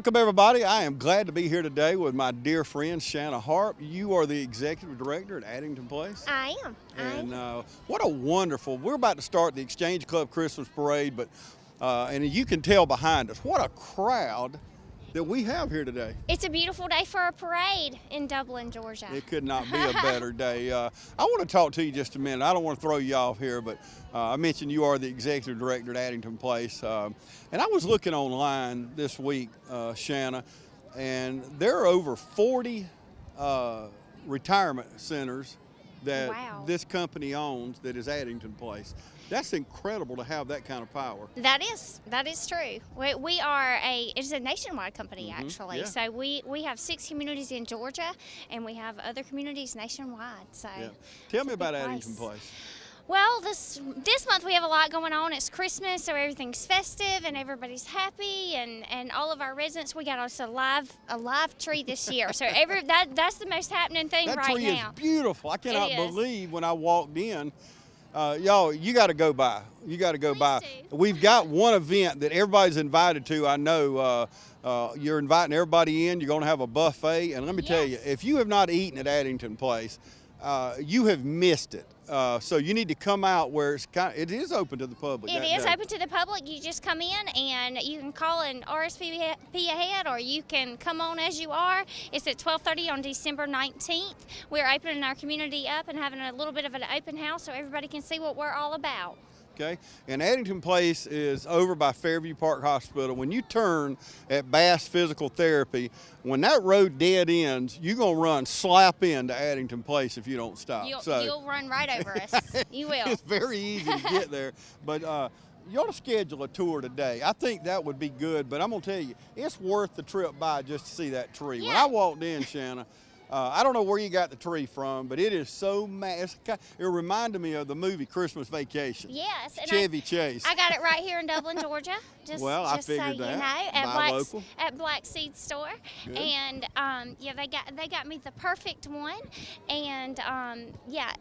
Welcome, everybody. I am glad to be here today with my dear friend, Shanna Harp. You are the executive director at Addington Place. I am. And what a wonderful, we're about to start the Exchange Club Christmas Parade, but and you can tell behind us, what a crowd that we have here today. It's a beautiful day for a parade in Dublin, Georgia. It could not be a better day. I want to talk to you just a minute. I don't want to throw you off here, but I mentioned you are the executive director at Addington Place. And I was looking online this week, Shanna, and there are over 40 retirement centers that this company owns that is Addington Place. That's incredible to have that kind of power. That is true. We are it's a nationwide company actually. Yeah. So we have 6 communities in Georgia and we have other communities nationwide. So yeah. Tell me about Addington Place. Well, this month we have a lot going on. It's Christmas, so everything's festive and everybody's happy, and all of our residents, we got us a live tree this year. So that's the most happening thing right now. That tree is beautiful. I cannot believe when I walked in. Y'all, you got to go by. You got to go by. We've got one event that everybody's invited to. I know you're inviting everybody in. You're going to have a buffet, and let me tell you, if you have not eaten at Addington Place, you have missed it. So you need to come out where it is open to the public. It is open to the public. You just come in and you can call and RSVP ahead, or you can come on as you are. It's at 12:30 on December 19th. We're opening our community up and having a little bit of an open house so everybody can see what we're all about. Okay, and Addington Place is over by Fairview Park Hospital. When you turn at Bass Physical Therapy, when that road dead ends, you're going to run slap into Addington Place if you don't stop. You'll run right over us. You will. It's very easy to get there, but you ought to schedule a tour today. I think that would be good, but I'm going to tell you, it's worth the trip by just to see that tree. Yeah. When I walked in, Shanna, I don't know where you got the tree from, but it is so massive. It reminded me of the movie Christmas Vacation. Yes. And Chevy Chase. I got it right here in Dublin, Georgia. I figured so that. At Black Seed Store. Good. And they got me the perfect one. And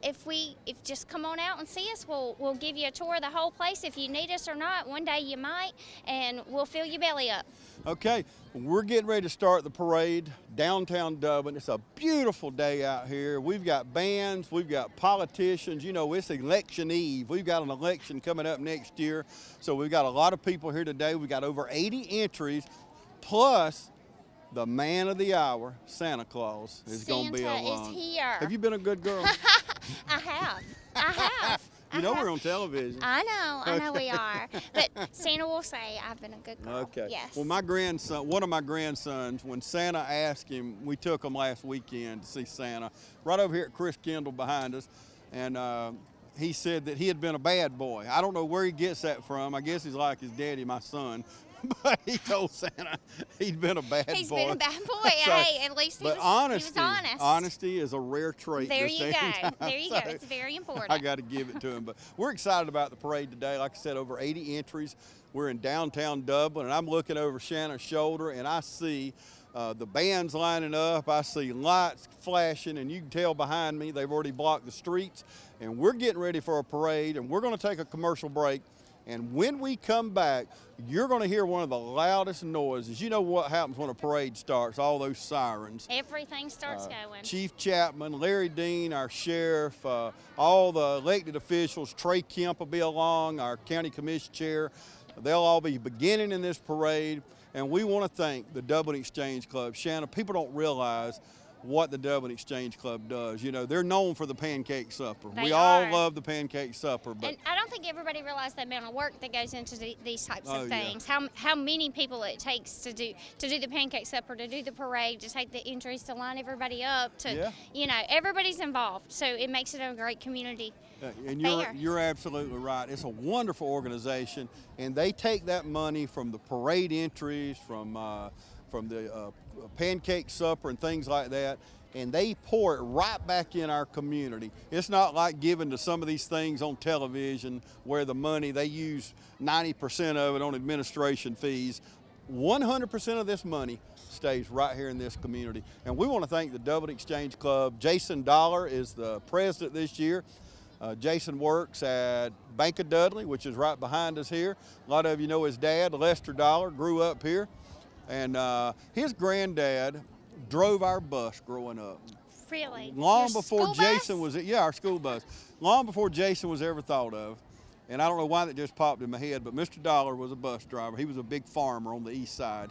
if just come on out and see us, we'll give you a tour of the whole place. If you need us or not, one day you might, and we'll fill your belly up. Okay, we're getting ready to start the parade downtown Dublin. It's a beautiful day out here. We've got bands, we've got politicians. You know, it's election eve. We've got an election coming up next year, so we've got a lot of people here today. We've got over 80 entries, plus the man of the hour, Santa Claus, is going to be along. Santa is here. Have you been a good girl? I have. You know we're on television. I know we are. But Santa will say, I've been a good girl. Okay. Yes. Well, one of my grandsons, when Santa asked him, we took him last weekend to see Santa, right over here at Chris Kendall behind us, and he said that he had been a bad boy. I don't know where he gets that from. I guess he's like his daddy, my son. But he told Santa he'd been a bad boy. He's been a bad boy. So, hey, at least he was honest. Honesty is a rare trait. There you go. There you go. It's very important. I got to give it to him. But we're excited about the parade today. Like I said, over 80 entries. We're in downtown Dublin, and I'm looking over Shanna's shoulder, and I see the bands lining up. I see lights flashing, and you can tell behind me they've already blocked the streets. And we're getting ready for a parade, and we're going to take a commercial break. And when we come back, you're going to hear one of the loudest noises. You know what happens when a parade starts, all those sirens. Everything starts going. Chief Chapman, Larry Dean, our sheriff, all the elected officials, Trey Kemp will be along, our county commission chair. They'll all be beginning in this parade. And we want to thank the Dublin Exchange Club. Shanna, people don't realize what the Dublin Exchange Club does. You know, they're known for the pancake supper. We all love the pancake supper. But and I don't think everybody realizes the amount of work that goes into these types of things. Yeah. How many people it takes to do the pancake supper, to do the parade, to take the entries, to line everybody up, you know, everybody's involved. So it makes it a great community. And you're absolutely right. It's a wonderful organization, and they take that money from the parade entries, from the pancake supper and things like that, and they pour it right back in our community. It's not like giving to some of these things on television where the money, they use 90% of it on administration fees. 100% of this money stays right here in this community. And we want to thank the Dublin Exchange Club. Jason Dollar is the president this year. Jason works at Bank of Dudley, which is right behind us here. A lot of you know his dad, Lester Dollar, grew up here. And his granddad drove our bus growing up. Really? Long Your before school Jason bus? was, yeah, our school bus. Long before Jason was ever thought of. And I don't know why that just popped in my head, but Mr. Dollar was a bus driver. He was a big farmer on the east side.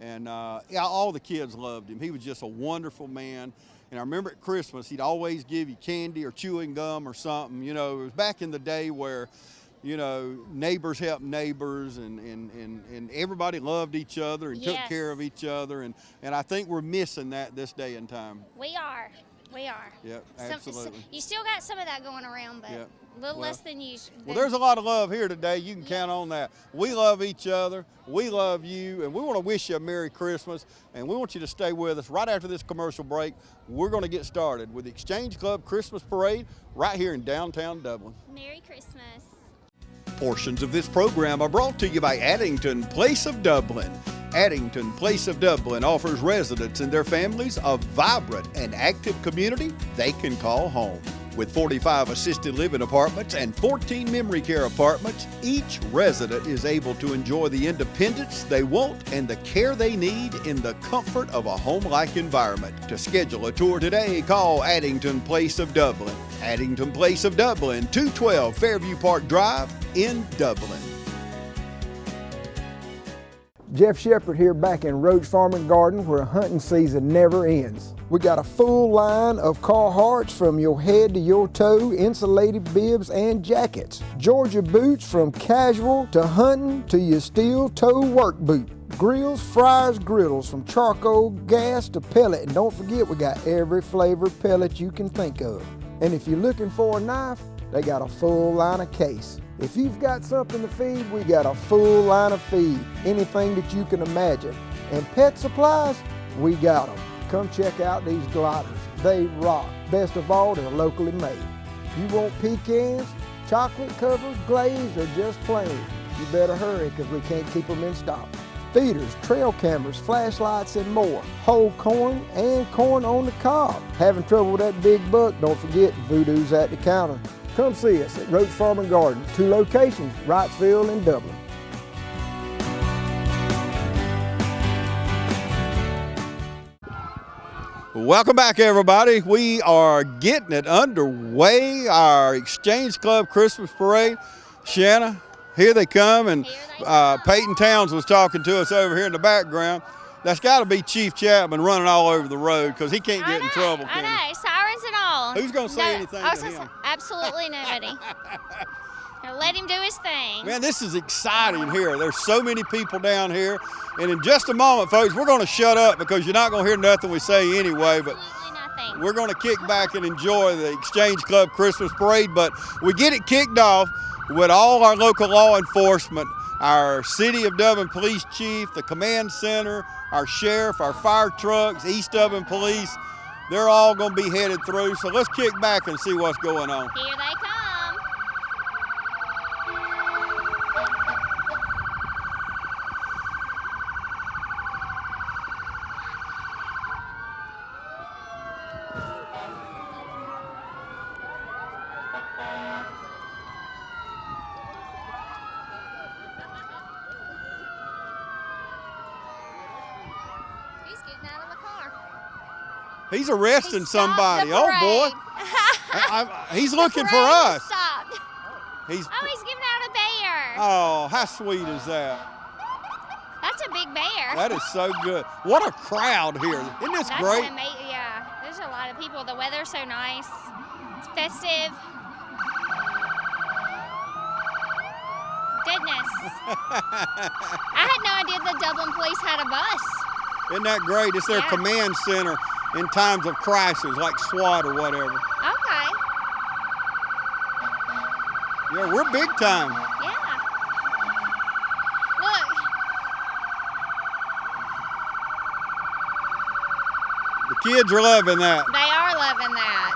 And yeah, all the kids loved him. He was just a wonderful man. And I remember at Christmas, he'd always give you candy or chewing gum or something. You know, it was back in the day where, you know, neighbors helped neighbors and everybody loved each other and took Yes. care of each other. And I think we're missing that this day and time. We are. We are. Yep, absolutely. You still got some of that going around, but Yep. a little Well- less than usual. Well, there's a lot of love here today. You can count on that. We love each other. We love you. And we want to wish you a Merry Christmas. And we want you to stay with us. Right after this commercial break, we're going to get started with the Exchange Club Christmas Parade right here in downtown Dublin. Merry Christmas. Portions of this program are brought to you by Addington Place of Dublin. Addington Place of Dublin offers residents and their families a vibrant and active community they can call home. With 45 assisted living apartments and 14 memory care apartments, each resident is able to enjoy the independence they want and the care they need in the comfort of a home-like environment. To schedule a tour today, call Addington Place of Dublin. Addington Place of Dublin, 212 Fairview Park Drive in Dublin. Jeff Shepard here back in Roach Farm and Garden where hunting season never ends. We got a full line of Carhartts from your head to your toe, insulated bibs and jackets. Georgia boots from casual to hunting to your steel toe work boot. Grills, fryers, griddles from charcoal, gas to pellet. And don't forget we got every flavor pellet you can think of. And if you're looking for a knife, they got a full line of case. If you've got something to feed, we got a full line of feed, anything that you can imagine. And pet supplies, we got them. Come check out these gliders. They rock. Best of all, they're locally made. You want pecans, chocolate covered, glazed, or just plain? You better hurry because we can't keep them in stock. Feeders, trail cameras, flashlights, and more. Whole corn and corn on the cob. Having trouble with that big buck? Don't forget, Voodoo's at the counter. Come see us at Roach Farm and Garden, 2 locations, Wrightsville and Dublin. Welcome back, everybody. We are getting it underway, our Exchange Club Christmas Parade. Shanna, here they come, and Peyton Towns was talking to us over here in the background. That's got to be Chief Chapman running all over the road because he can't get in trouble. I know, sirens and all. Who's going to say anything to him? Absolutely nobody. Now let him do his thing. Man, this is exciting here. There's so many people down here. And in just a moment, folks, we're going to shut up because you're not going to hear nothing we say anyway. But Absolutely nothing. we're going to kick back and enjoy the Exchange Club Christmas Parade. But we get it kicked off with all our local law enforcement, our City of Dublin Police Chief, the Command Center, our Sheriff, our fire trucks, East Dublin Police. They're all going to be headed through. So let's kick back and see what's going on. Here they come. He's getting out of the car. He's arresting He stopped somebody. the Oh, boy. parade. He's The looking for parade us. Stopped. He's He's giving out a bear. Oh, how sweet is that? That's a big bear. That is so good. What a crowd here. Isn't this That's great? amazing. Yeah, there's a lot of people. The weather's so nice. It's festive. Goodness. I had no idea the Dublin police had a bus. Isn't that great? It's their Yeah. command center in times of crisis, like SWAT or whatever. Okay. Yeah, we're big time. Yeah. Look. The kids are loving that. They are loving that.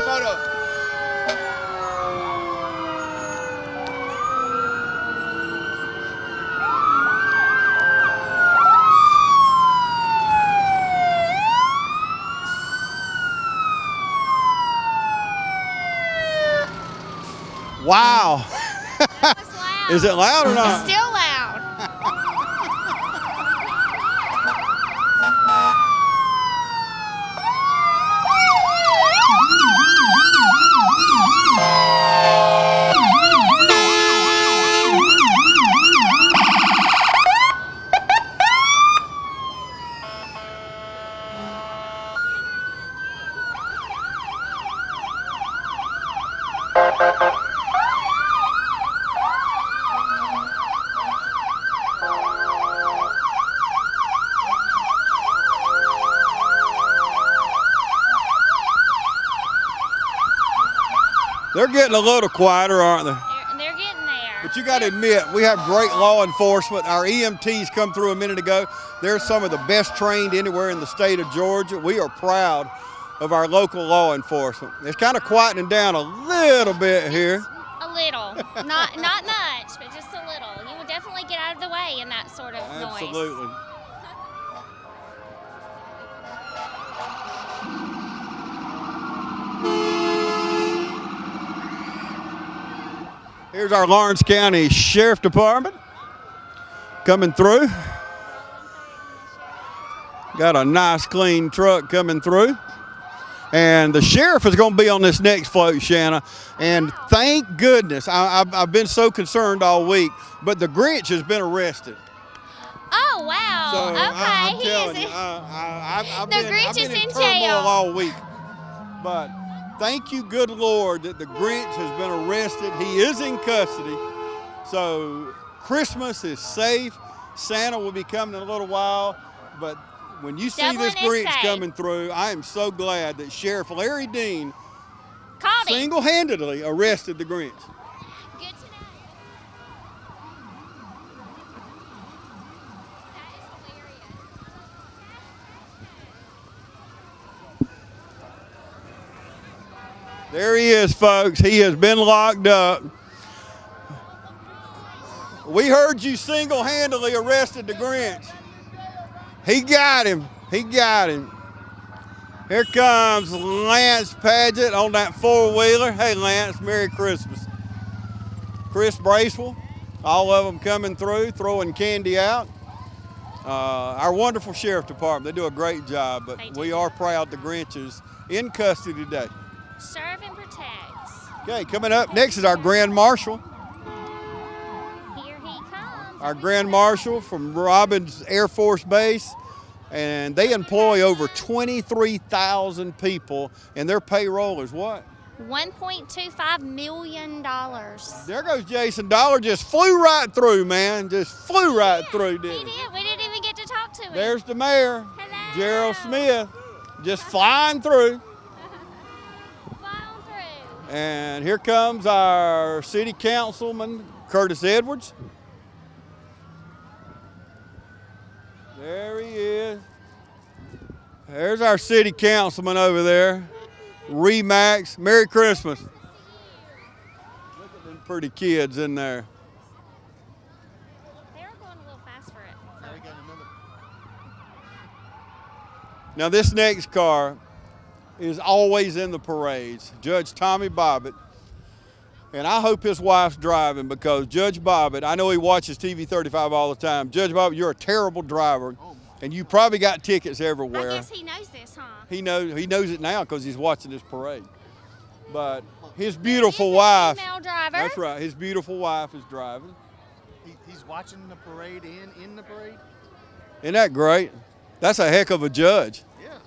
Photo. Wow. That was loud. Is it loud or not? It's still loud. They're getting a little quieter, aren't they? They're getting there. But you got to admit, we have great law enforcement. Our EMTs come through a minute ago. They're some of the best trained anywhere in the state of Georgia. We are proud of our local law enforcement. It's kind of quietening down a little bit here. A little. Not much, but just a little. You will definitely get out of the way in that sort of noise. Absolutely. Here's our Lawrence County Sheriff Department coming through. Got a nice clean truck coming through. And the sheriff is going to be on this next float, Shanna. And thank goodness, I've been so concerned all week, but the Grinch has been arrested. Oh, wow. So Okay. I'm telling you, I've The been Grinch is in turmoil jail. all week. But thank you, good Lord, that the Grinch has been arrested. He is in custody. So Christmas is safe. Santa will be coming in a little while. But when you see Dublin this is Grinch safe. coming through, I am so glad that Sheriff Larry Dean Caught him. single-handedly arrested the Grinch. Good to know. That is hilarious. There he is, folks. He has been locked up. We heard you single-handedly arrested the Grinch. He got him. He got him. Here comes Lance Paget on that four-wheeler. Hey, Lance, Merry Christmas. Chris Bracewell, all of them coming through, throwing candy out. Our wonderful Sheriff Department, they do a great job, but They do. we are proud the Grinch is in custody today. Serve and protect. Okay, coming up next is our Grand Marshal. Here he comes. Our Grand Marshal from Robbins Air Force Base, and they employ over 23,000 people, and their payroll is what? $1.25 million. There goes Jason Dollar, just flew right through, man, just flew right through, He didn't he? did. We didn't even get to talk to him. There's the mayor, Hello. Gerald Smith, just flying through. Fly on through. And here comes our city councilman, Curtis Edwards. There he is. There's our city councilman over there, Remax. Merry Christmas. Look at them pretty kids in there. They were going a little fast for it. Now this next car is always in the parades, Judge Tommy Bobbitt. And I hope his wife's driving, because Judge Bobbitt, I know he watches TV 35 all the time. Judge Bobbitt, you're a terrible driver, and you probably got tickets everywhere. I guess he knows this, huh? He knows it now because he's watching this parade. But his beautiful He's a wife, female driver. that's right, his beautiful wife is driving. He's watching the parade in the parade? Isn't that great? That's a heck of a judge. Yeah.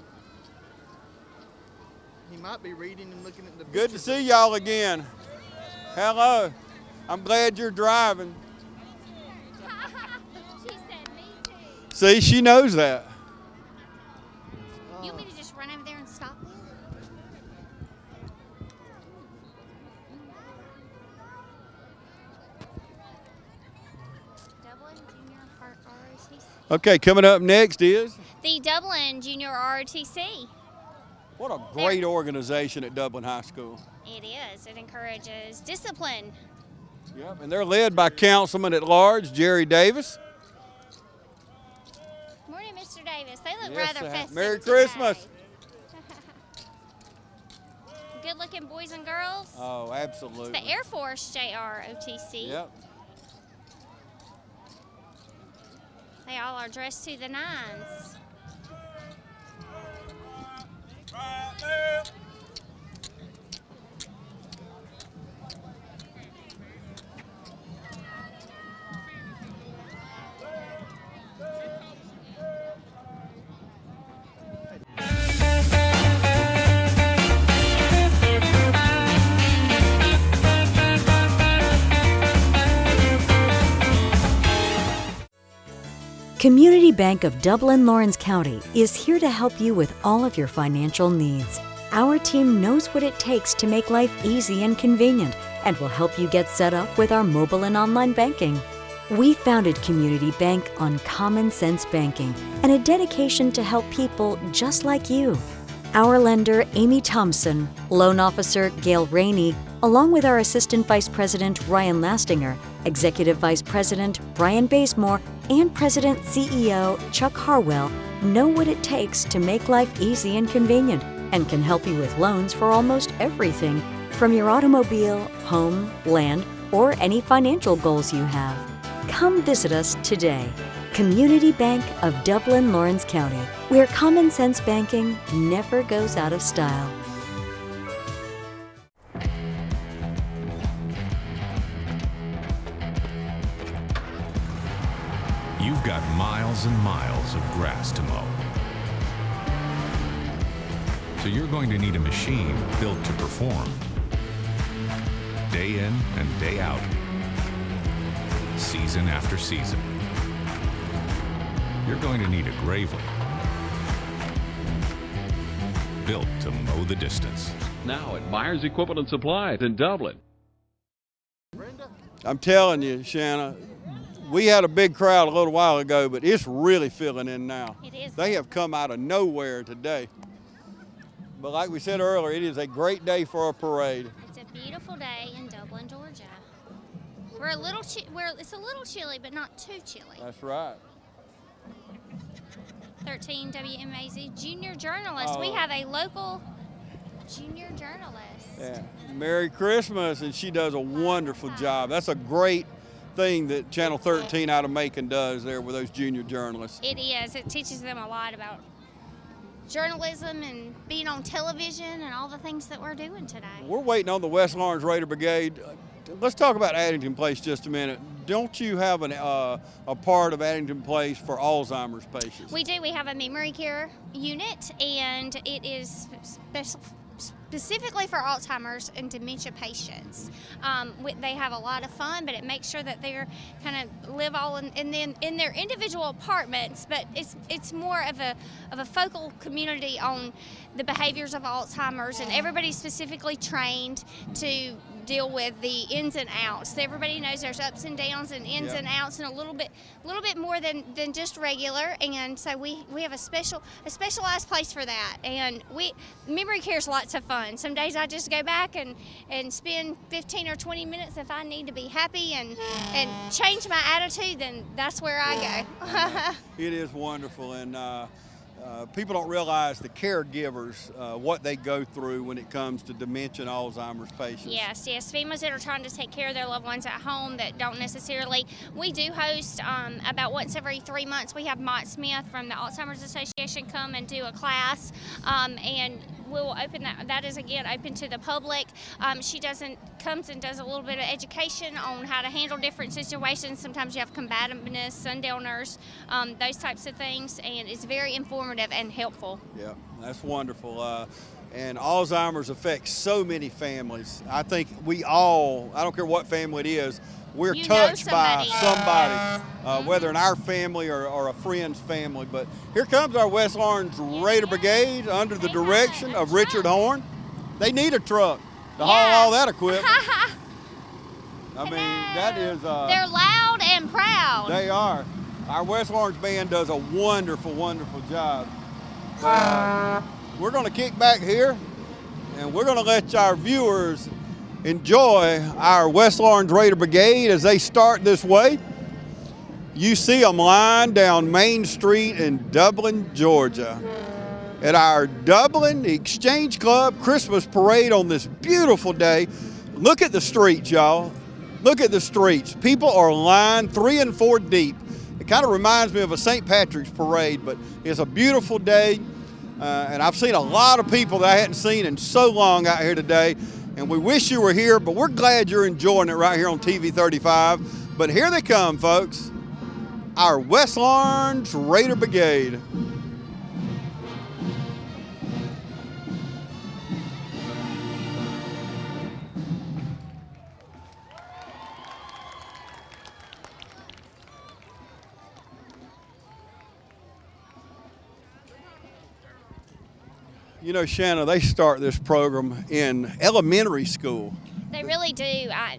He might be reading and looking at the Good to pictures. see y'all again. Hello. I'm glad you're driving. She said me too. See, she knows that. You want me to just run over there and stop you? Dublin Junior ROTC. Okay, coming up next is, The Dublin Junior ROTC. What a great organization at Dublin High School. It is. It encourages discipline. Yep, and they're led by Councilman at Large, Jerry Davis. Morning, Mr. Davis. They look Yes, rather festive Merry today. Christmas. Good-looking boys and girls. Oh, absolutely. It's the Air Force JROTC. Yep. They all are dressed to the nines. Community Bank of Dublin, Lawrence County is here to help you with all of your financial needs. Our team knows what it takes to make life easy and convenient and will help you get set up with our mobile and online banking. We founded Community Bank on common sense banking and a dedication to help people just like you. Our lender, Amy Thompson, loan officer, Gail Rainey, along with our Assistant Vice President, Ryan Lastinger, Executive Vice President, Brian Bazemore, and President CEO, Chuck Harwell, know what it takes to make life easy and convenient and can help you with loans for almost everything, from your automobile, home, land, or any financial goals you have. Come visit us today. Community Bank of Dublin, Lawrence County, where common sense banking never goes out of style. You've got miles and miles of grass to mow. So you're going to need a machine built to perform. Day in and day out. Season after season. You're going to need a Gravely. Built to mow the distance. Now at Myers Equipment and Supplies in Dublin. I'm telling you, Shanna, we had a big crowd a little while ago, but it's really filling in now. It is. They have come out of nowhere today. But like we said earlier, it is a great day for a parade. It's a beautiful day in Dublin, Georgia. It's a little chilly, but not too chilly. That's right. 13 WMAZ junior journalist. We have a local junior journalist. Yeah. Merry Christmas, and she does a wonderful job. That's a great thing that Channel 13 out of Macon does there with those junior journalists. It is. It teaches them a lot about journalism and being on television and all the things that we're doing today. We're waiting on the West Lawrence Raider Brigade. Let's talk about Addington Place just a minute. Don't you have a part of Addington Place for Alzheimer's patients? We do. We have a memory care unit, and it is specifically for Alzheimer's and dementia patients. They have a lot of fun, but it makes sure that they're kind of live all in their individual apartments. But it's more of a focal community on the behaviors of Alzheimer's, and everybody's specifically trained to deal with the ins and outs. Everybody knows there's ups and downs and ins and outs, and a little bit more than just regular. And so we have a specialized place for that. And memory care is lots of fun. Some days I just go back and spend 15 or 20 minutes. If I need to be happy and change my attitude, then that's where I go. It is wonderful, and people don't realize the caregivers, what they go through when it comes to dementia and Alzheimer's patients. Yes, families that are trying to take care of their loved ones at home that don't necessarily. We do host about once every 3 months. We have Mott Smith from the Alzheimer's Association come and do a class, and we'll open that. That is again open to the public. She comes and does a little bit of education on how to handle different situations. Sometimes you have combativeness, sundowners, those types of things, and it's very informative and helpful. Yeah, that's wonderful. And Alzheimer's affects so many families. I think we all, I don't care what family it is, we're touched by somebody, whether in our family or a friend's family. But here comes our West Lawrence Raider Brigade under the direction of Richard Horn. They need a truck to haul all that equipment. I mean, that is... They're loud and proud. They are. Our West Lawrence band does a wonderful, wonderful job. we're going to kick back here, and we're going to let our viewers enjoy our West Lawrence Raider Brigade as they start this way. You see them lined down Main Street in Dublin, Georgia, at our Dublin Exchange Club Christmas parade on this beautiful day. Look at the streets, y'all. Look at the streets. People are lined 3 and 4 deep. It kind of reminds me of a St. Patrick's parade, but it's a beautiful day. And I've seen a lot of people that I hadn't seen in so long out here today. And we wish you were here, but we're glad you're enjoying it right here on TV 35. But here they come, folks. Our West Lawrence Raider Brigade. You know, Shanna, they start this program in elementary school. They really do. I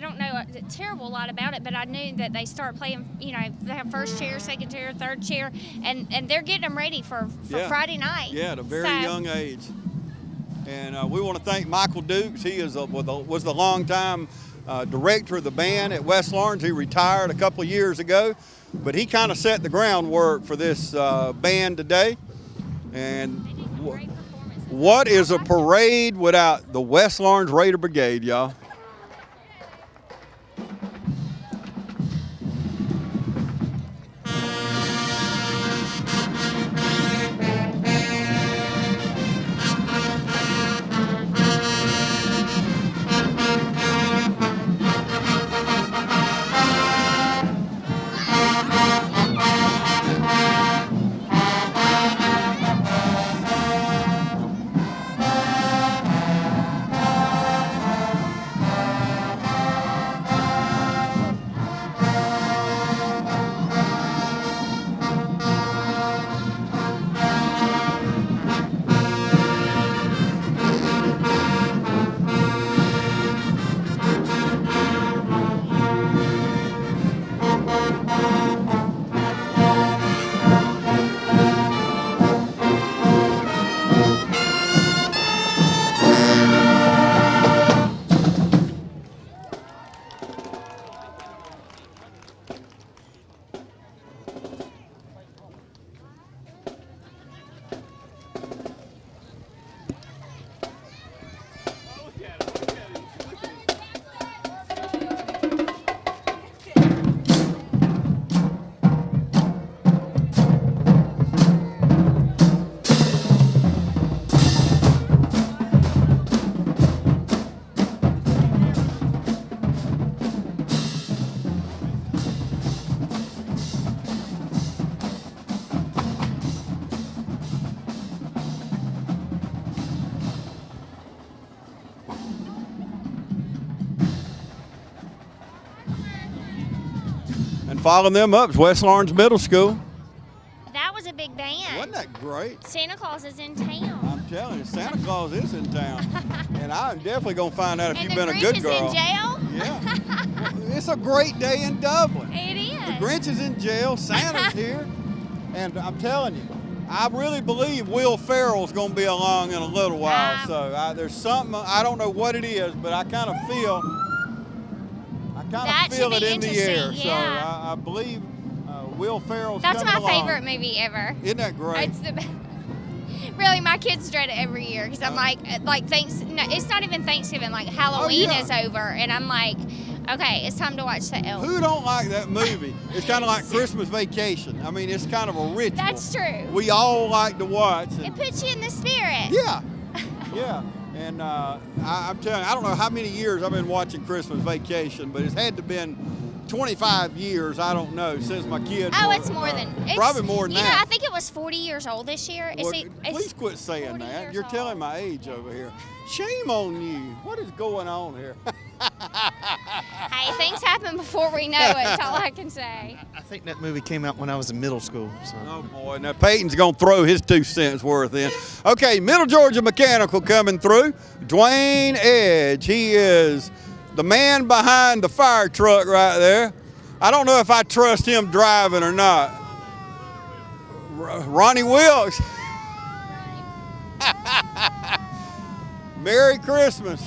don't know a terrible lot about it, but I knew that they start playing, you know, they have first chair, second chair, third chair, and they're getting them ready for Friday night. Yeah, at a very young age. And we want to thank Michael Dukes. He was the longtime director of the band at West Lawrence. He retired a couple of years ago, but he kind of set the groundwork for this band today. And what is a parade without the West Lawrence Raider Brigade, y'all? Following them up is West Lawrence Middle School. That was a big band. Wasn't that great? Santa Claus is in town. I'm telling you, Santa Claus is in town. And I'm definitely going to find out if And you've the been a Grinch good girl. is in jail? Yeah. Well, it's a great day in Dublin. It is. The Grinch is in jail, Santa's here. And I'm telling you, I really believe Will Ferrell's going to be along in a little while. So there's something, I don't know what it is, but I kind of feel it in the air. Yeah. So I believe Will Ferrell's That's coming my along. favorite movie ever. Isn't that great? It's the best. Really, my kids dread it every year because I'm like no, it's not even Thanksgiving. Like Halloween is over, and I'm like, okay, it's time to watch the Elf. Who don't like that movie? It's kind of like Christmas Vacation. I mean, it's kind of a ritual. That's true. We all like to watch. It puts you in the spirit. Yeah, yeah. And I'm telling you, I don't know how many years I've been watching Christmas Vacation, but it's had to been 25 years, I don't know, since my kids Oh, were, it's more than probably more than you that. know, I think it was 40 years old this year. Well, please quit saying 40 that. years You're old. telling my age over here. Shame on you. What is going on here? Hey, things happen before we know it. That's all I can say. I think that movie came out when I was in middle school. So. Oh boy, now Peyton's gonna throw his 2 cents worth in. Okay, Middle Georgia Mechanical coming through. Dwayne Edge, he is the man behind the fire truck right there. I don't know if I trust him driving or not. Ronnie Wilkes. Merry Christmas.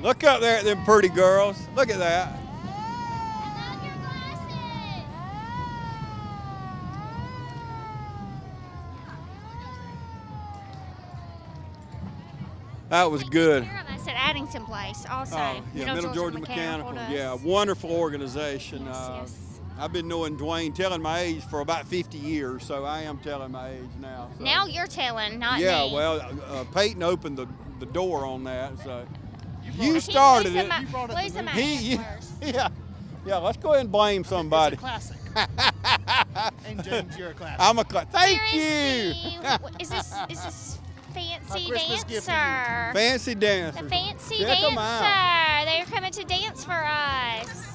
Look up there at them pretty girls. Look at that. I love your glasses. That was good. Us at Addington Place also. Oh, yeah, Middle Georgia Mechanical. Yeah, wonderful organization. Yes. I've been knowing Dwayne, telling my age for about 50 years, so I am telling my age now. So. Now you're telling, not yeah, me. well, Peyton opened the door on that, so you I started can't it. losing my He- antlers. Yeah, let's go ahead and blame somebody. It's a classic. And James, you're a classic. I'm a thank Where you. is this fancy Christmas gift to dancer? Fancy dancers. The fancy Check 'em out. dancer. They're coming to dance for us.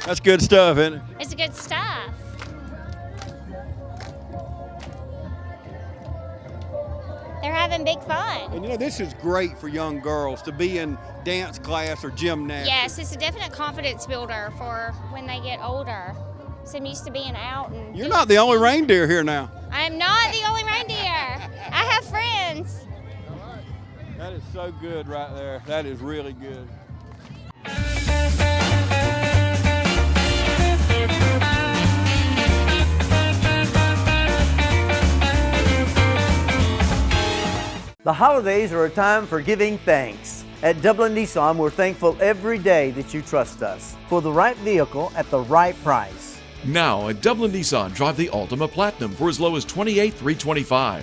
That's good stuff, isn't it? It's good stuff. They're having big fun. And you know, this is great for young girls to be in dance class or gymnastics. Yes, it's a definite confidence builder for when they get older. So I'm used to being out and. You're not the only reindeer here now. I'm not the only reindeer. I have friends. That is so good right there. That is really good. The holidays are a time for giving thanks. At Dublin Nissan, we're thankful every day that you trust us for the right vehicle at the right price. Now at Dublin Nissan, drive the Altima Platinum for as low as $28,325.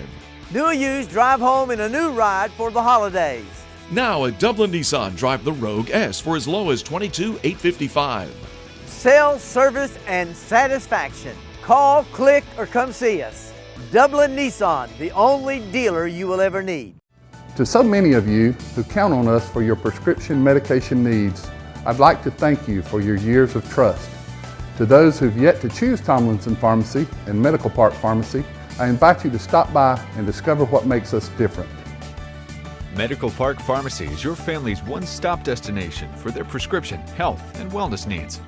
New or used, drive home in a new ride for the holidays. Now at Dublin Nissan, drive the Rogue S for as low as $22,855. Sales, service, and satisfaction. Call, click, or come see us. Dublin Nissan, the only dealer you will ever need. To so many of you who count on us for your prescription medication needs, I'd like to thank you for your years of trust. To those who've yet to choose Tomlinson Pharmacy and Medical Park Pharmacy, I invite you to stop by and discover what makes us different. Medical Park Pharmacy is your family's one-stop destination for their prescription, health, and wellness needs.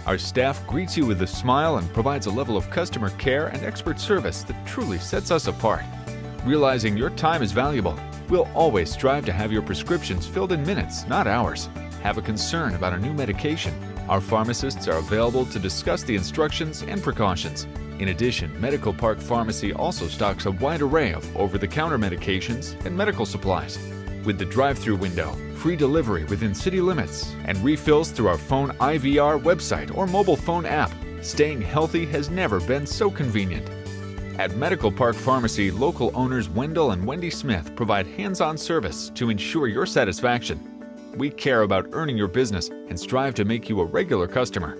Our staff greets you with a smile and provides a level of customer care and expert service that truly sets us apart. Realizing your time is valuable, we'll always strive to have your prescriptions filled in minutes, not hours. Have a concern about a new medication? Our pharmacists are available to discuss the instructions and precautions. In addition, Medical Park Pharmacy also stocks a wide array of over-the-counter medications and medical supplies. With the drive-through window, free delivery within city limits, and refills through our phone IVR website or mobile phone app, staying healthy has never been so convenient. At Medical Park Pharmacy, local owners Wendell and Wendy Smith provide hands-on service to ensure your satisfaction. We care about earning your business and strive to make you a regular customer.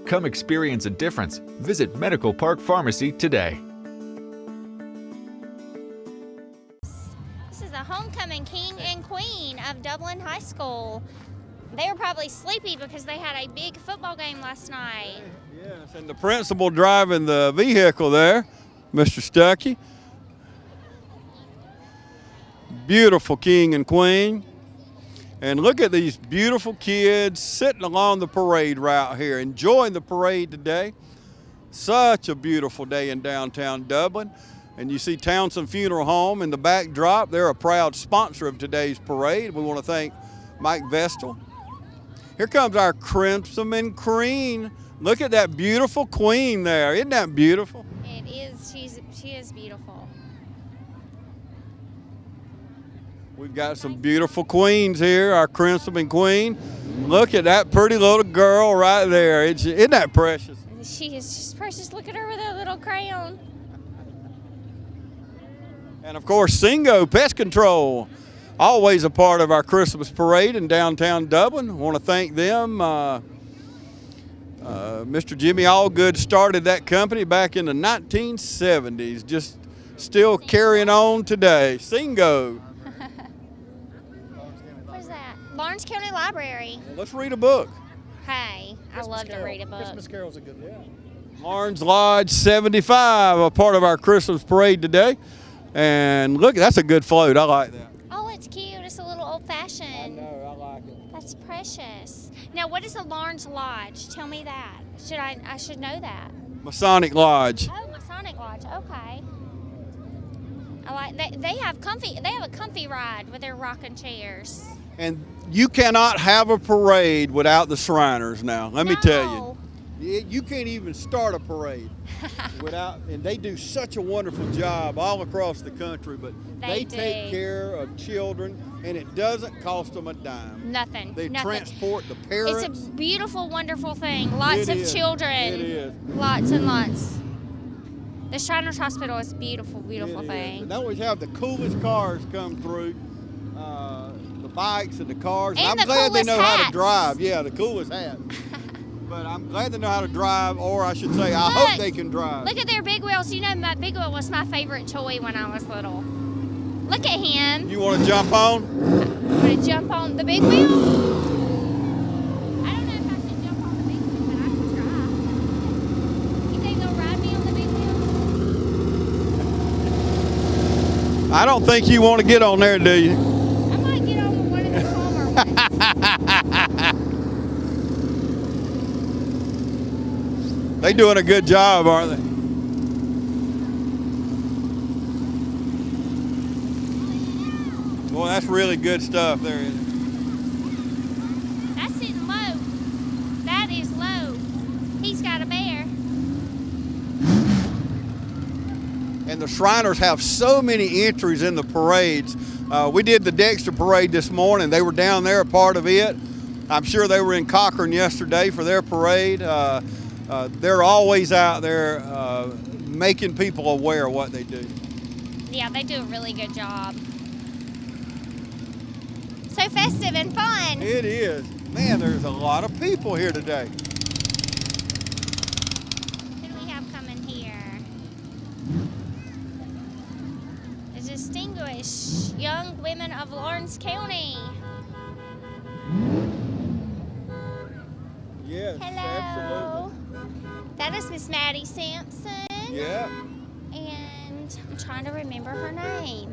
Come experience a difference. Visit Medical Park Pharmacy today. This is the homecoming king and queen of Dublin High School. They were probably sleepy because they had a big football game last night. Yes, and the principal driving the vehicle there, Mr. Stuckey. Beautiful king and queen. And look at these beautiful kids sitting along the parade route here, enjoying the parade today. Such a beautiful day in downtown Dublin. And you see Townsend Funeral Home in the backdrop. They're a proud sponsor of today's parade. We want to thank Mike Vestal. Here comes our crimson and cream. Look at that beautiful queen there. Isn't that beautiful? It is. She is beautiful. We've got some beautiful queens here, our crimson queen. Look at that pretty little girl right there. Isn't that precious? She is just precious. Look at her with her little crown. And of course, Singo Pest Control, always a part of our Christmas parade in downtown Dublin. I want to thank them. Mr. Jimmy Allgood started that company back in the 1970s, just still carrying on today. Singo. What is that? Lawrence County Library. Let's read a book. Hey, I love to read a book. Christmas Carol's a good one. Lawrence Lodge 75, a part of our Christmas parade today. And look, that's a good float. I like that. Oh, it's cute. It's a little old-fashioned. I know, I like it. That's precious. Now, what is a Lawrence Lodge? Tell me that. I should know that. Masonic Lodge. Oh, Masonic Lodge. Okay. I like. They have a comfy ride with their rocking chairs. And you cannot have a parade without the Shriners now. Let me tell you. You can't even start a parade without, and they do such a wonderful job all across the country, but they take care of children, and it doesn't cost them a dime. Nothing. They nothing. transport the parents. It's a beautiful, wonderful thing. Lots of children. It is. Lots and lots. The Shriners Hospital is a beautiful, beautiful thing. And they always have the coolest cars come through, the bikes and the cars. And I'm glad they know hats. how to drive. Yeah, the coolest hats. But I'm glad they know how to drive, or I should say, I hope they can drive. Look at their big wheels. You know, my big wheel was my favorite toy when I was little. Look at him. You want to jump on? Want to jump on the big wheel? I don't know if I should jump on the big wheel, but I can try. You think they'll ride me on the big wheel? I don't think you want to get on there, do you? I might get on with one of the calmer ones. They doing a good job, aren't they? Boy, that's really good stuff there. That's sitting low. That is low. He's got a bear. And the Shriners have so many entries in the parades. We did the Dexter parade this morning. They were down there, a part of it. I'm sure they were in Cochran yesterday for their parade. They're always out there making people aware of what they do. Yeah, they do a really good job. So festive and fun. It is. Man, there's a lot of people here today. Who do we have coming here? The distinguished young women of Lawrence County. Yes, Hello. absolutely. That is Miss Maddie Sampson. Yeah. And I'm trying to remember her name.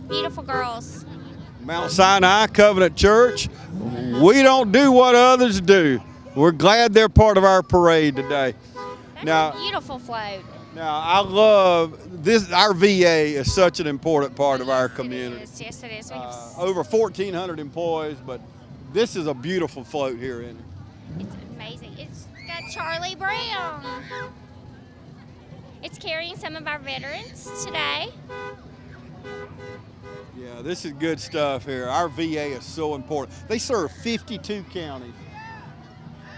Beautiful girls. Mount Sinai Covenant Church. We don't do what others do. We're glad they're part of our parade today. That's a beautiful float. Now, I love this. Our VA is such an important part of our community. Yes, it is. Over 1,400 employees, but this is a beautiful float here, isn't it? It's amazing. It's got Charlie Brown. It's carrying some of our veterans today. Yeah, this is good stuff here. Our VA is so important. They serve 52 counties.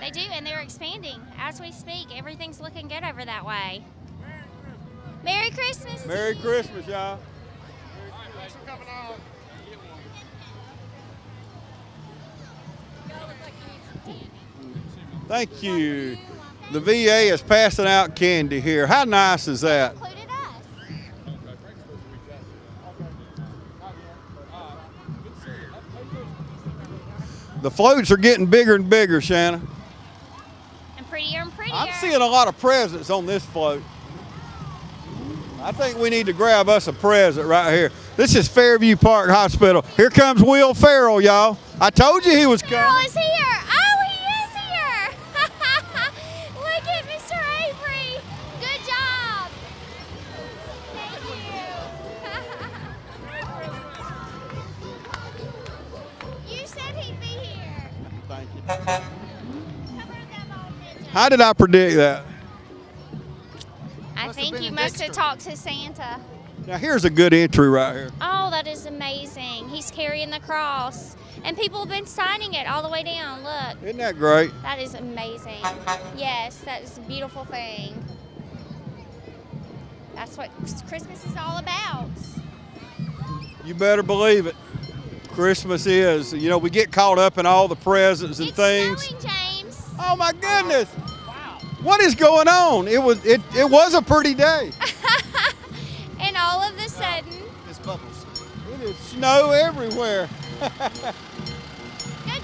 They do, and they're expanding as we speak. Everything's looking good over that way. Merry Christmas. Merry Christmas, y'all. Thanks for coming on. Thank you. The VA is passing out candy here. How nice is that? Included us. The floats are getting bigger and bigger, Shannon. And prettier and prettier. I'm seeing a lot of presents on this float. I think we need to grab us a present right here. This is Fairview Park Hospital. Here comes Will Ferrell, y'all. I told you he was coming. Ferrell is here. Oh, he is here. Look at Mr. Avery. Good job. Thank you. You said he'd be here. Thank you. How did I predict that? I think you must have talked to Santa. Now here's a good entry right here. Oh, that is amazing. He's carrying the cross. And people have been signing it all the way down. Look. Isn't that great? That is amazing. Yes, that is a beautiful thing. That's what Christmas is all about. You better believe it. Christmas is. You know, we get caught up in all the presents and things. It's snowing, James. Oh my goodness! Wow. What is going on? It was a pretty day. And all of a sudden, It's bubbles. It is snow everywhere. good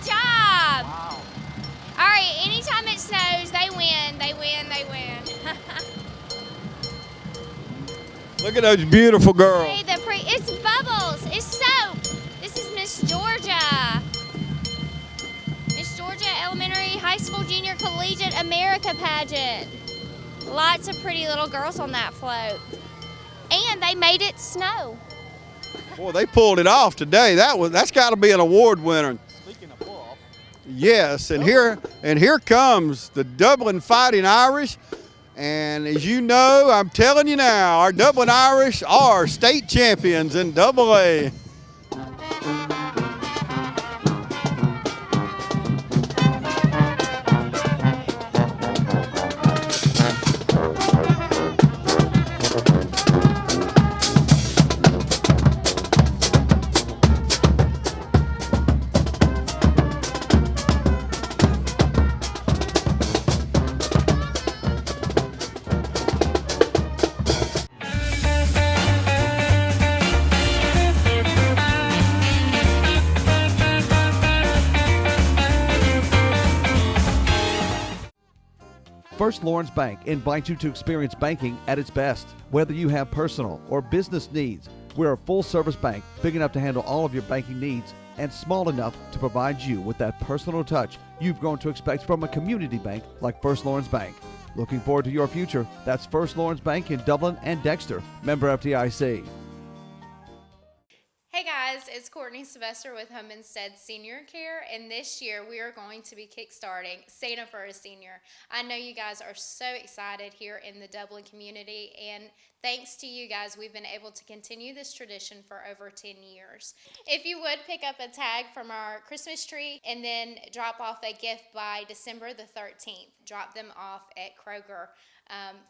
job. Wow. All right, anytime it snows, they win, they win, they win. Look at those beautiful girls. Hey, it's bubbles, it's soap. This is Miss Georgia. Miss Georgia Elementary, High School, Junior, Collegiate America pageant. Lots of pretty little girls on that float. And they made it snow. Boy, they pulled it off today. That's got to be an award winner. Speaking of pull off. Yes, and here comes the Dublin Fighting Irish. And as you know, I'm telling you now, our Dublin Irish are state champions in AA. First Lawrence Bank invites you to experience banking at its best. Whether you have personal or business needs, we're a full-service bank big enough to handle all of your banking needs and small enough to provide you with that personal touch you've grown to expect from a community bank like First Lawrence Bank. Looking forward to your future. That's First Lawrence Bank in Dublin and Dexter. Member FDIC. Hey guys, it's Courtney Sylvester with Home Instead Senior Care, and this year we are going to be kickstarting Santa for a Senior. I know you guys are so excited here in the Dublin community, and thanks to you guys, we've been able to continue this tradition for over 10 years. If you would pick up a tag from our Christmas tree and then drop off a gift by December the 13th, drop them off at Kroger.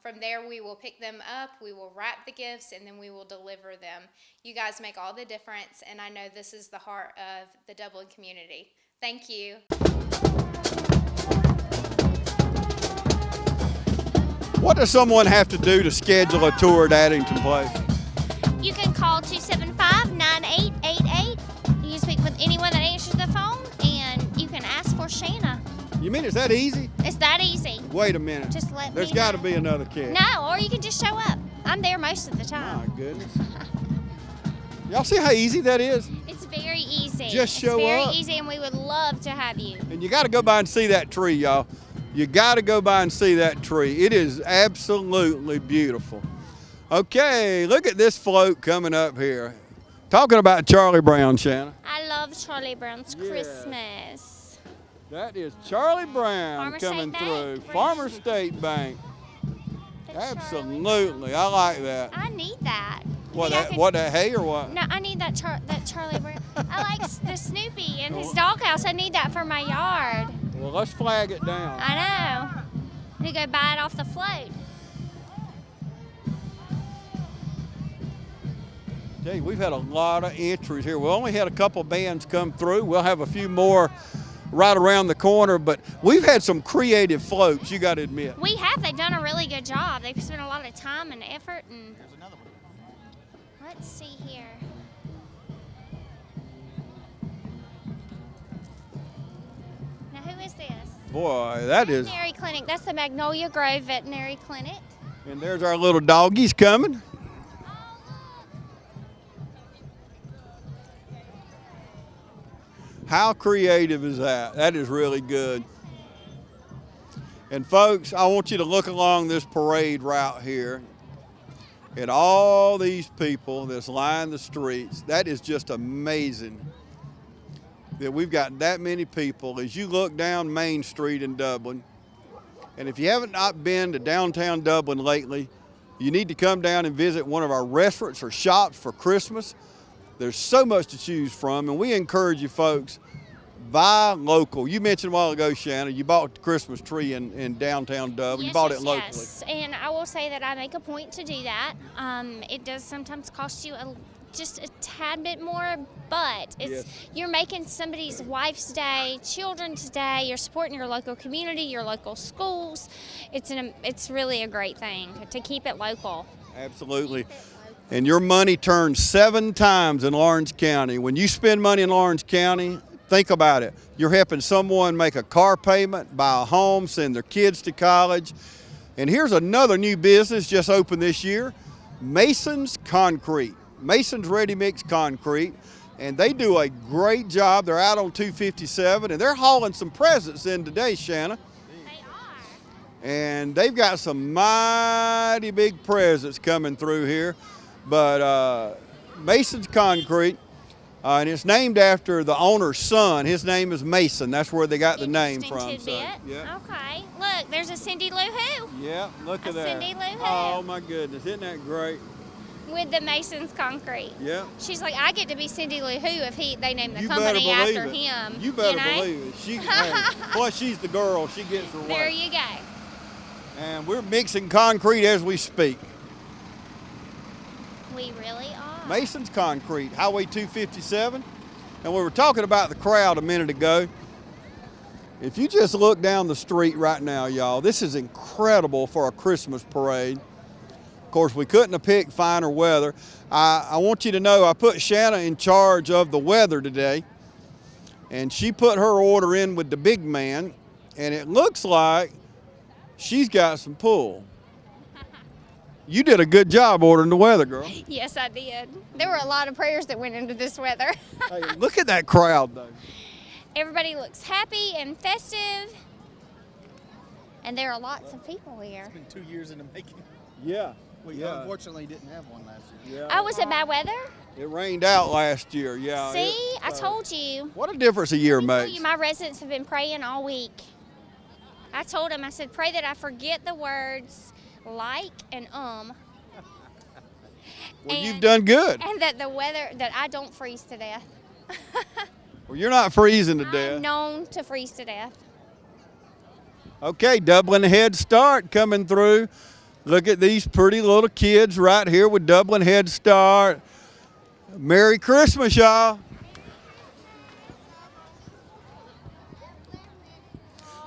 From there, we will pick them up, we will wrap the gifts, and then we will deliver them. You guys make all the difference, and I know this is the heart of the Dublin community. Thank you. What does someone have to do to schedule a tour at Addington Place? You can call 275-9888. You can speak with anyone that answers the phone, and you can ask for Shanna. You mean it's that easy? It's that easy. Wait a minute. Just let There's me got to know. be another kid. No, or you can just show up. I'm there most of the time. My goodness. Y'all see how easy that is? It's very easy. Just show It's very up. easy, and we would love to have you. And you got to go by and see that tree, y'all. You got to go by and see that tree. It is absolutely beautiful. Okay, look at this float coming up here. Talking about Charlie Brown, Shanna. I love Charlie Brown's Yeah. Christmas. That is Charlie Brown Farmer coming State through. Bank. Farmer State Bank. The Charlie Absolutely, I like that. I need that. You What think I that? could- What that hay or what? No, I need that Charlie Brown. I like the Snoopy and his doghouse. I need that for my yard. Well, let's flag it down. I know. I need to go buy it off the float. Tell you, we've had a lot of entries here. We only had a couple bands come through. We'll have a few more right around the corner, but we've had some creative floats, you got to admit. We have. They've done a really good job. They've spent a lot of time and effort. And Here's another one. let's see here. Now, who is this? Boy, that is. Veterinary Clinic. That's the Magnolia Grove Veterinary Clinic. And there's our little doggies coming. How creative is that? That is really good. And folks, I want you to look along this parade route here at all these people that's lined the streets. That is just amazing that we've got that many people. As you look down Main Street in Dublin, and if you haven't not been to downtown Dublin lately, you need to come down and visit one of our restaurants or shops for Christmas. There's so much to choose from, and we encourage you folks, buy local. You mentioned a while ago, Shanna, you bought the Christmas tree in downtown Dublin. You bought it locally. Yes, and I will say that I make a point to do that. It does sometimes cost you a just a tad bit more, but you're making somebody's wife's day, children's day. You're supporting your local community, your local schools. It's really a great thing to keep it local. Absolutely. And your money turns 7 times in Lawrence County. When you spend money in Lawrence County, think about it. You're helping someone make a car payment, buy a home, send their kids to college. And here's another new business just opened this year, Mason's Concrete. Mason's Ready Mix Concrete. And they do a great job. They're out on 257, and they're hauling some presents in today, Shanna. And they've got some mighty big presents coming through here. But Mason's Concrete, and it's named after the owner's son. His name is Mason. That's where they got the name from. So, yeah. Okay. Look, there's a Cindy Lou Who. Yeah, look at that. Cindy Lou Who. Oh, my goodness. Isn't that great? With the Mason's Concrete. Yeah. She's like, I get to be Cindy Lou Who if they name the company after him. You better believe it. Plus, she's the girl. She gets her way. There you go. And we're mixing concrete as we speak. We really are. Mason's Concrete, Highway 257. And we were talking about the crowd a minute ago. If you just look down the street right now, y'all, this is incredible for a Christmas parade. Of course, we couldn't have picked finer weather. I want you to know I put Shanna in charge of the weather today. And she put her order in with the big man. And it looks like she's got some pull. You did a good job ordering the weather, girl. Yes, I did. There were a lot of prayers that went into this weather. Hey, look at that crowd, though. Everybody looks happy and festive. And there are lots of people here. It's been 2 years in the making. Yeah. We unfortunately didn't have one last year. Yeah. Oh, was it bad weather? It rained out last year, yeah. See, I told you. What a difference a year makes. My residents have been praying all week. I told them, I said, pray that I forget the words like and Well, you've done good. And that the weather, that I don't freeze to death. Well, you're not freezing to death. I'm known to freeze to death. Okay, Dublin Head Start coming through. Look at these pretty little kids right here with Dublin Head Start. Merry Christmas, y'all.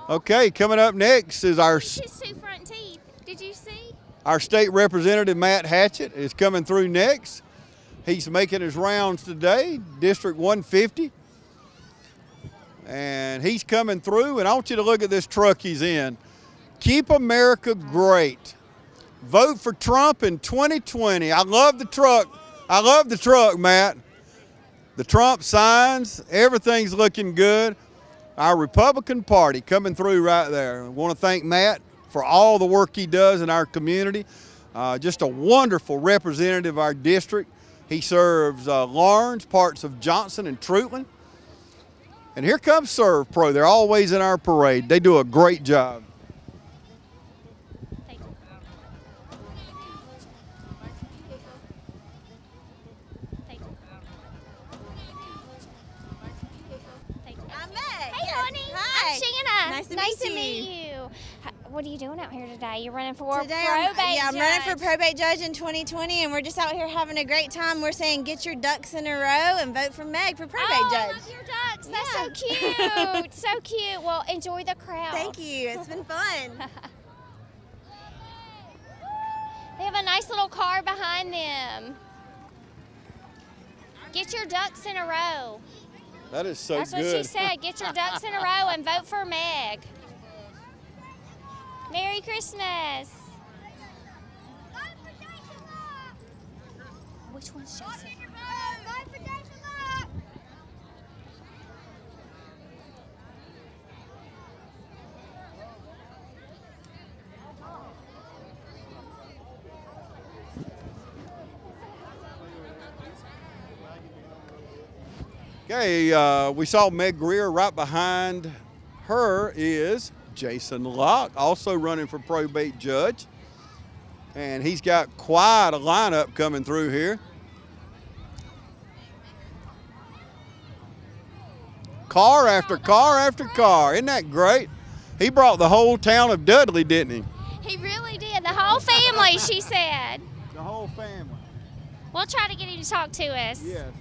Okay, coming up next is our... His 2 front teeth. Did you see? Our state representative, Matt Hatchett, is coming through next. He's making his rounds today, District 150. And he's coming through, and I want you to look at this truck he's in. Keep America Great. Vote for Trump in 2020. I love the truck. I love the truck, Matt. The Trump signs, everything's looking good. Our Republican Party coming through right there. I want to thank Matt for all the work he does in our community. Just a wonderful representative of our district. He serves Lawrence, parts of Johnson and Trutland. And here comes Serve Pro. They're always in our parade. They do a great job. Nice to meet you. What are you doing out here today? You're running for probate judge. I'm running for probate judge in 2020, and we're just out here having a great time. We're saying get your ducks in a row and vote for Meg for probate judge. I love your ducks. That's so cute. So cute. Well, enjoy the crowd. Thank you. It's been fun. They have a nice little car behind them. Get your ducks in a row. That is so good. That's what she said. Get your ducks in a row and vote for Meg. Merry Christmas. Which one's Jason? Okay, we saw Meg Greer. Right behind her is Jason Locke, also running for probate judge. And he's got quite a lineup coming through here. Car after car after car. Isn't that great? He brought the whole town of Dudley, didn't he? He really did. The whole family, she said. The whole family. We'll try to get him to talk to us. Yes.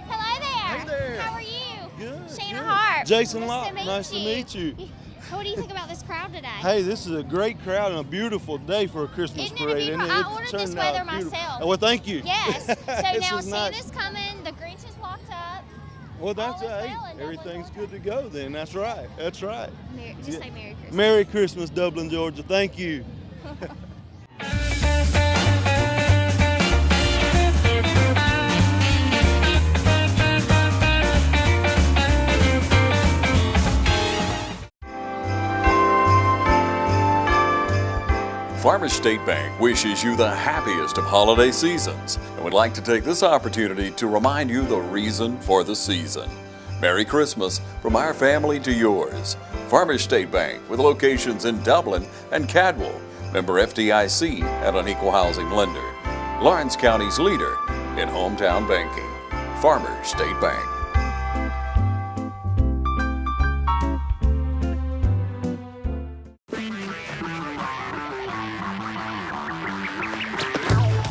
Hello there. Hey there. How are you? Good. Shanna good. Hart. Jason Locke. Nice to meet you. you. What do you think about this crowd today? Hey, this is a great crowd and a beautiful day for a Christmas Isn't it parade. beautiful? I ordered this turned out weather beautiful. myself. Oh, well, thank you. Yes. So This now is Santa's nice. coming. The Grinch is locked up. Well, that's all is right. well in Everything's good to go then. That's right. That's right. Just say Merry Christmas. Merry Christmas, Dublin, Georgia. Thank you. Farmers State Bank wishes you the happiest of holiday seasons and would like to take this opportunity to remind you the reason for the season. Merry Christmas from our family to yours. Farmers State Bank with locations in Dublin and Cadwell. Member FDIC and an equal housing lender. Lawrence County's leader in hometown banking. Farmers State Bank.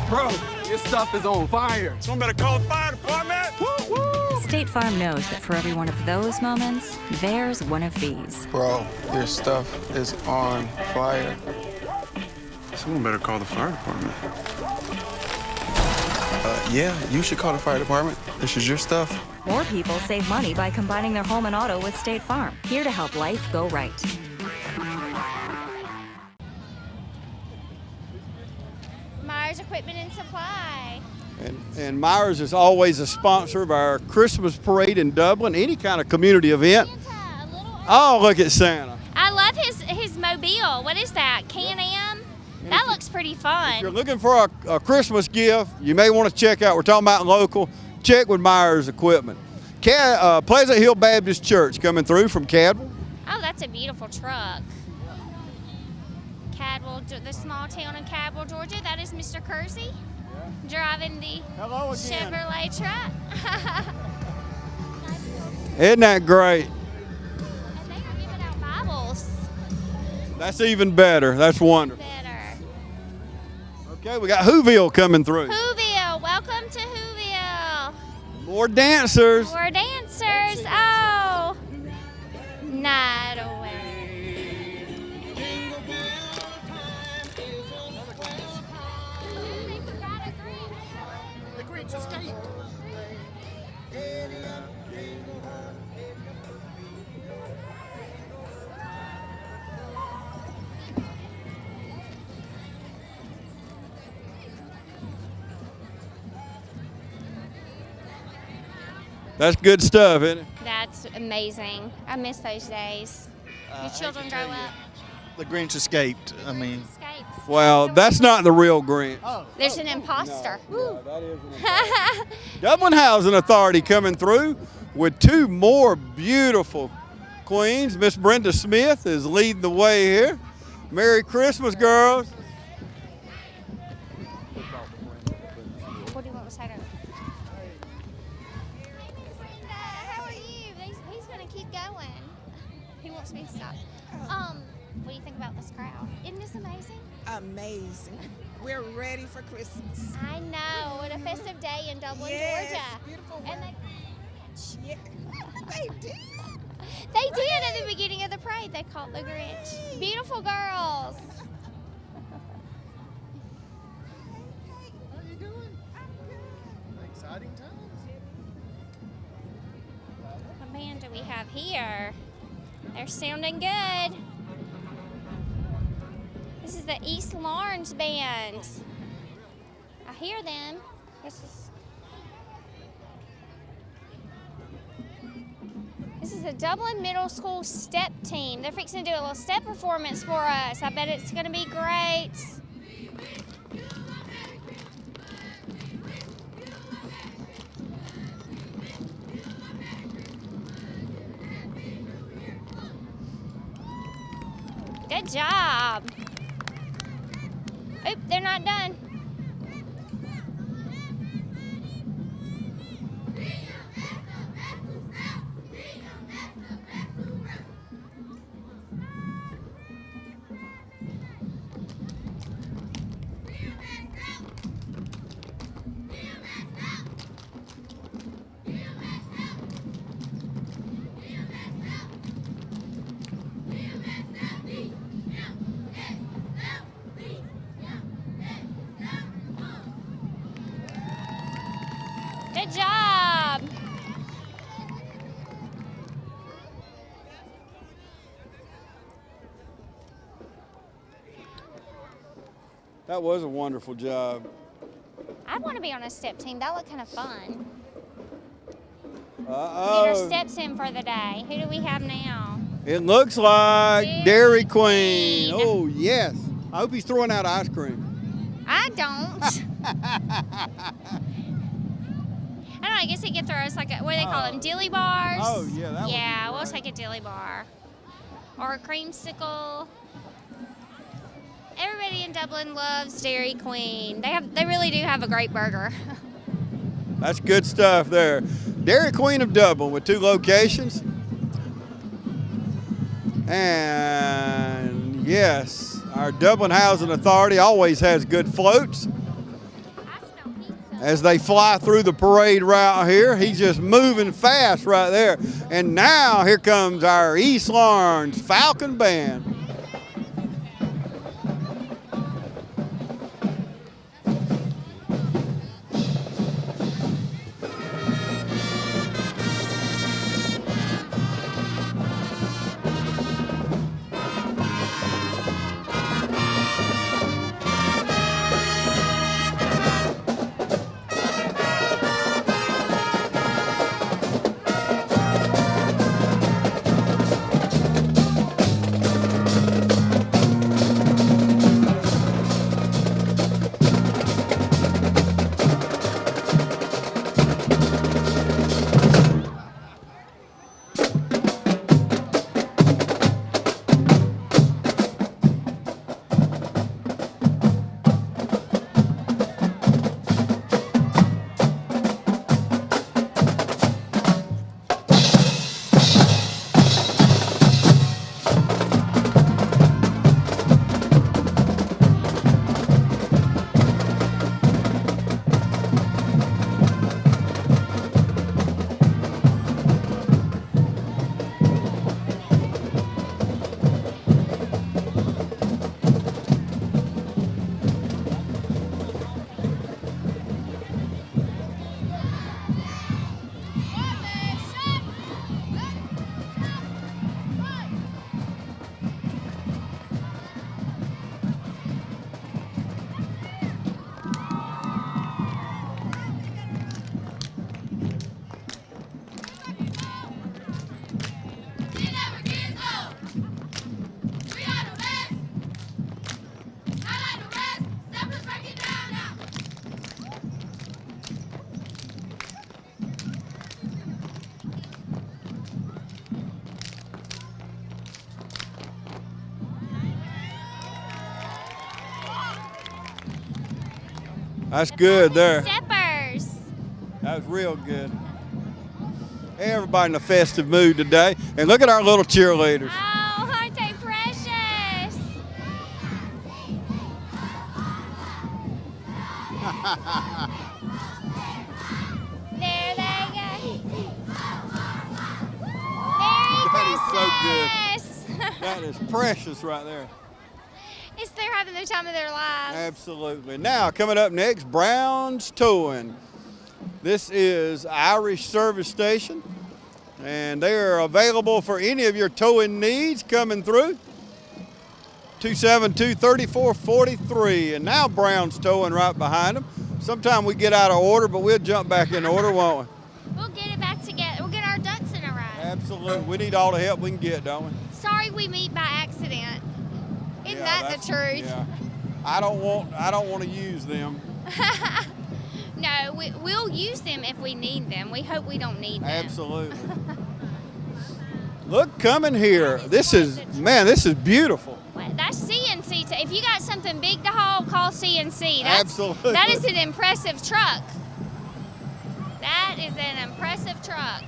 Bro, your stuff is on fire. Someone better call the fire department. Woo, woo. State Farm knows that for every one of those moments, there's one of these. Bro, your stuff is on fire. Someone better call the fire department. Yeah, you should call the fire department. This is your stuff. More people save money by combining their home and auto with State Farm. Here to help life go right. Myers Equipment and Supply. And Myers is always a sponsor of our Christmas parade in Dublin, any kind of community event. Oh, look at Santa. I love his mobile. What is that? Can-Am? That looks pretty fun. If you're looking for a Christmas gift, you may want to check out, we're talking about local, check with Myers Equipment. Pleasant Hill Baptist Church coming through from Cadwell. Oh, that's a beautiful truck. Cadwell, the small town in Cadwell, Georgia. That is Mr. Kersey driving the Chevrolet truck. Isn't that great? And they are giving out Bibles. That's even better. That's wonderful. Better. Okay, we got Whoville coming through. Whoville, welcome to Whoville. More dancers. More dancers. Oh, night away. The Grinch escaped. That's good stuff, isn't it? That's amazing. I miss those days. Your children grow up. The Grinch escaped. I mean, Well, that's not the real Grinch. There's an imposter. Dublin Housing Authority coming through with two more beautiful queens. Miss Brenda Smith is leading the way here. Merry Christmas, girls. What do you want to say to her? How are you? He's going to keep going. He wants me to stop. What do you think about this crowd? Isn't this amazing? Amazing. We're ready for Christmas. I know. What a festive day in Dublin, Yes, Georgia. beautiful And Yeah, they did. they did at the beginning of the parade. They called the Grinch. Beautiful girls. how you doing? Exciting times. What band do we have here? They're sounding good. This is the East Lawrence Band. I hear them. This is the Dublin Middle School step team. They're fixing to do a little step performance for us. I bet it's going to be great. Good job. Oop, they're not done. Good job. That was a wonderful job. I want to be on a step team. That looked kind of fun. Uh-oh. Get our steps in for the day. Who do we have now? It looks like Dairy Queen. Oh, yes. I hope he's throwing out ice cream. I don't. I don't know, I guess he could throw us like a, what do they call them, dilly bars? Oh, yeah, that would be Yeah, we'll great. take a dilly bar. Or a creamsicle. Everybody in Dublin loves Dairy Queen. They really do have a great burger. That's good stuff there. Dairy Queen of Dublin with 2 locations. And yes, our Dublin Housing Authority always has good floats. As they fly through the parade route here, he's just moving fast right there. And now here comes our East Lawrence Falcon Band. That's good there. Steppers. That was real good. Hey, everybody in a festive mood today. And look at our little cheerleaders. Oh, aren't they precious? There they go. Merry That Christmas. is so good. That is precious right there. They're having the time of their lives. Absolutely. Now, coming up next, Brown's Towing. This is Irish service station, and they are available for any of your towing needs coming through. 272-3443. And now Brown's Towing right behind them. Sometime we get out of order, but we'll jump back in order, won't we? We'll get it back together. We'll get our ducks in a row. Absolutely. We need all the help we can get, don't we? Sorry we meet by accident. Isn't that the truth? Yeah. I don't want to use them. No, we'll use them if we need them. We hope we don't need them. Absolutely. Look, coming here. This is beautiful. That's CNC. If you got something big to haul, call CNC. Absolutely. That is an impressive truck. That is an impressive truck.